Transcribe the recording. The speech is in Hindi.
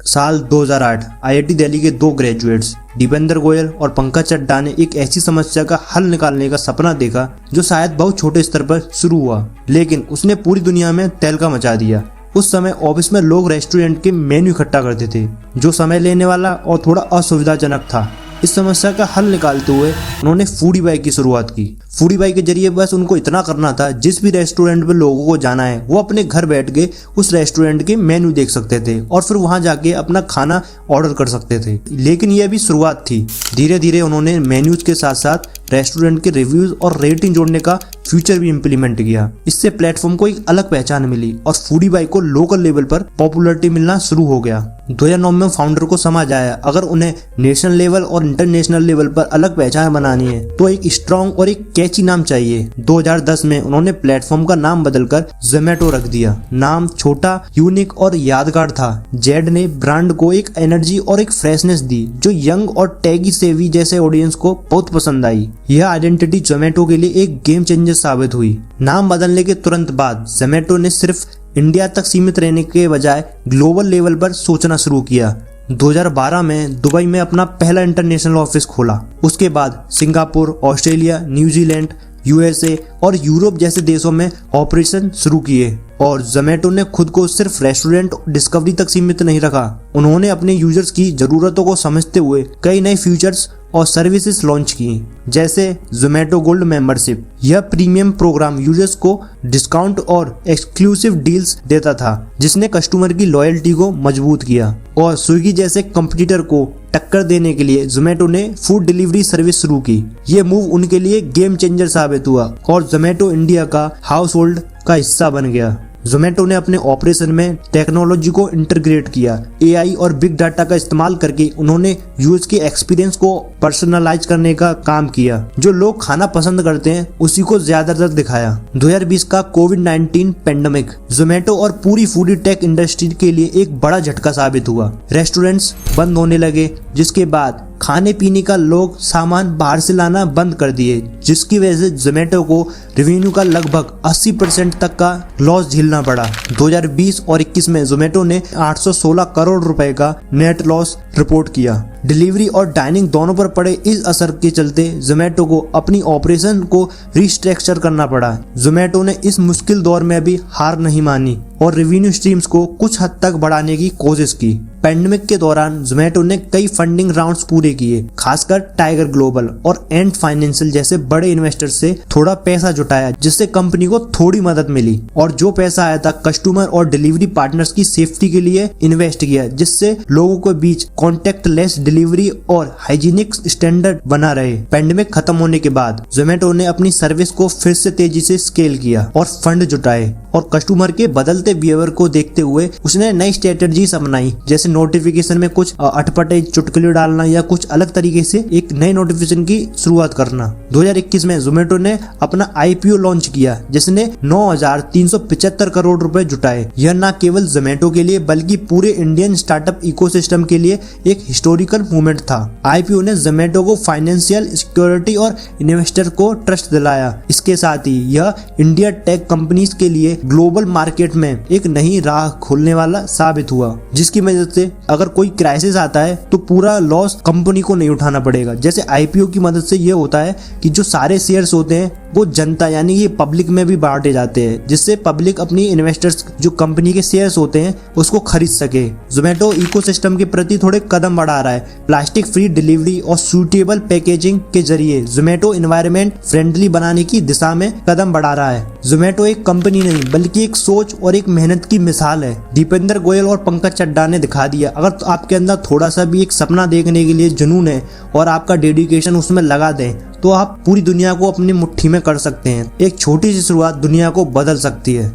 साल 2008 आईआईटी दिल्ली के दो ग्रेजुएट्स दीपेंद्र गोयल और पंकज चड्ढा ने एक ऐसी समस्या का हल निकालने का सपना देखा जो शायद बहुत छोटे स्तर पर शुरू हुआ, लेकिन उसने पूरी दुनिया में तहलका मचा दिया। उस समय ऑफिस में लोग रेस्टोरेंट के मेन्यू इकट्ठा करते थे, जो समय लेने वाला और थोड़ा असुविधाजनक था। इस समस्या का हल निकालते हुए उन्होंने फूडीबाई की शुरुआत की। फूडीबाई के जरिए बस उनको इतना करना था, जिस भी रेस्टोरेंट में लोगों को जाना है वो अपने घर बैठ के उस रेस्टोरेंट के मेन्यू देख सकते थे और फिर वहां जाके अपना खाना ऑर्डर कर सकते थे। लेकिन यह भी शुरुआत थी। धीरे धीरे उन्होंने मेन्यूज के साथ साथ रेस्टोरेंट के रिव्यूज और रेटिंग जोड़ने का फीचर भी इम्प्लीमेंट किया। इससे प्लेटफॉर्म को एक अलग पहचान मिली और फूडीबाई को लोकल लेवल पर पॉपुलैरिटी मिलना शुरू हो गया। 2009 में फाउंडर को समझ आया अगर उन्हें नेशनल लेवल और इंटरनेशनल लेवल पर अलग पहचान बनानी है तो एक स्ट्रॉन्ग और एक कैची नाम चाहिए। 2010 में उन्होंने प्लेटफॉर्म का नाम बदलकर जोमेटो रख दिया। नाम छोटा, यूनिक और यादगार था। जेड ने ब्रांड को एक एनर्जी और एक फ्रेशनेस दी जो यंग और टैगी सेवी जैसे ऑडियंस को बहुत पसंद आई। यह आइडेंटिटी जोमेटो के लिए एक गेम चेंजर साबित हुई। नाम बदलने के तुरंत बाद जोमेटो ने सिर्फ इंडिया तक सीमित रहने के बजाय ग्लोबल लेवल पर सोचना शुरू किया। 2012 में दुबई में अपना पहला इंटरनेशनल ऑफिस खोला। उसके बाद सिंगापुर, ऑस्ट्रेलिया, न्यूजीलैंड, यूएसए और यूरोप जैसे देशों में ऑपरेशन शुरू किए। और जोमेटो ने खुद को सिर्फ रेस्टोरेंट डिस्कवरी तक सीमित नहीं रखा। उन्होंने अपने यूजर्स की जरूरतों को समझते हुए कई नए फीचर्स और सर्विसेज लॉन्च की, जैसे जोमेटो गोल्ड मेंबरशिप। यह प्रीमियम प्रोग्राम यूजर्स को डिस्काउंट और एक्सक्लूसिव डील्स देता था, जिसने कस्टमर की लॉयल्टी को मजबूत किया। और स्विगी जैसे कंपटीटर को टक्कर देने के लिए जोमेटो ने फूड डिलीवरी सर्विस शुरू की। ये मूव उनके लिए गेम चेंजर साबित हुआ और जोमेटो इंडिया का हाउस होल्ड का हिस्सा बन गया। जोमेटो ने अपने ऑपरेशन में टेक्नोलॉजी को इंटीग्रेट किया। एआई और बिग डाटा का इस्तेमाल करके उन्होंने यूजर्स के एक्सपीरियंस को पर्सनलाइज करने का काम किया। जो लोग खाना पसंद करते हैं उसी को ज्यादातर दिखाया। 2020 का कोविड-19 पेंडेमिक जोमेटो और पूरी फूडी टेक इंडस्ट्री के लिए एक बड़ा झटका साबित हुआ। रेस्टोरेंट्स बंद होने लगे, जिसके बाद खाने पीने का लोग सामान बाहर से लाना बंद कर दिए, जिसकी वजह से जोमेटो को रेवेन्यू का लगभग 80% तक का लॉस झेलना पड़ा। 2020 और 21 में जोमेटो ने 816 करोड़ रुपए का नेट लॉस रिपोर्ट किया। डिलीवरी और डाइनिंग दोनों पर पड़े इस असर के चलते जोमेटो को अपनी ऑपरेशन को रिस्ट्रक्चर करना पड़ा। जोमेटो ने इस मुश्किल दौर में भी हार नहीं मानी और रेवेन्यू स्ट्रीम्स को कुछ हद तक बढ़ाने की कोशिश की। पेंडेमिक के दौरान जोमेटो ने कई फंडिंग राउंड्स पूरे किए, खासकर टाइगर ग्लोबल और एंड फाइनेंशियल जैसे बड़े इन्वेस्टर से थोड़ा पैसा जुटाया, जिससे कंपनी को थोड़ी मदद मिली। और जो पैसा आया था कस्टमर और डिलीवरी पार्टनर्स की सेफ्टी के लिए इन्वेस्ट किया, जिससे लोगों के बीच कॉन्टेक्टलेस डिलीवरी और हाइजीनिक स्टैंडर्ड बना रहे। पेंडेमिक खत्म होने के बाद जोमेटो ने अपनी सर्विस को फिर से तेजी से स्केल किया और फंड जुटाए और कस्टमर के बदलते बिहेवियर को देखते हुए उसने नई स्ट्रेटजीज अपनाई, जैसे नोटिफिकेशन में कुछ अटपटे चुटकुले डालना या कुछ अलग तरीके से एक नए नोटिफिकेशन की शुरुआत करना। 2021 में जोमेटो ने अपना आईपीओ लॉन्च किया, जिसने 9,375 करोड़ रुपए जुटाए। यह न केवल जोमेटो के लिए बल्कि पूरे इंडियन स्टार्टअप इकोसिस्टम के लिए एक हिस्टोरिकल मूवमेंट था। आईपीओ ने जोमेटो को फाइनेंशियल सिक्योरिटी और इन्वेस्टर को ट्रस्ट दिलाया। इसके साथ ही यह इंडिया टेक कंपनीज के लिए ग्लोबल मार्केट में एक नई राह खोलने वाला साबित हुआ, जिसकी वजह से अगर कोई क्राइसिस आता है तो पूरा लॉस कंपनी को नहीं उठाना पड़ेगा। जैसे आईपीओ की मदद से ये होता है कि जो सारे शेयर्स होते हैं वो जनता यानी ये पब्लिक में भी बांटे जाते हैं, जिससे पब्लिक अपनी इन्वेस्टर्स जो कंपनी के शेयर्स होते हैं उसको खरीद सके। जोमेटो इकोसिस्टम के प्रति थोड़े कदम बढ़ा रहा है। प्लास्टिक फ्री डिलीवरी और सूटेबल पैकेजिंग के जरिए जोमेटो एनवायरनमेंट फ्रेंडली बनाने की दिशा में कदम बढ़ा रहा है। जोमेटो एक कंपनी नहीं बल्कि एक सोच और एक मेहनत की मिसाल है। दीपेंद्र गोयल और पंकज चड्ढा ने दिखा दिया अगर आपके अंदर थोड़ा सा भी एक सपना देखने के लिए जुनून है और आपका डेडिकेशन उसमें लगा दें तो आप पूरी दुनिया को अपनी मुट्ठी में कर सकते हैं। एक छोटी सी शुरुआत दुनिया को बदल सकती है।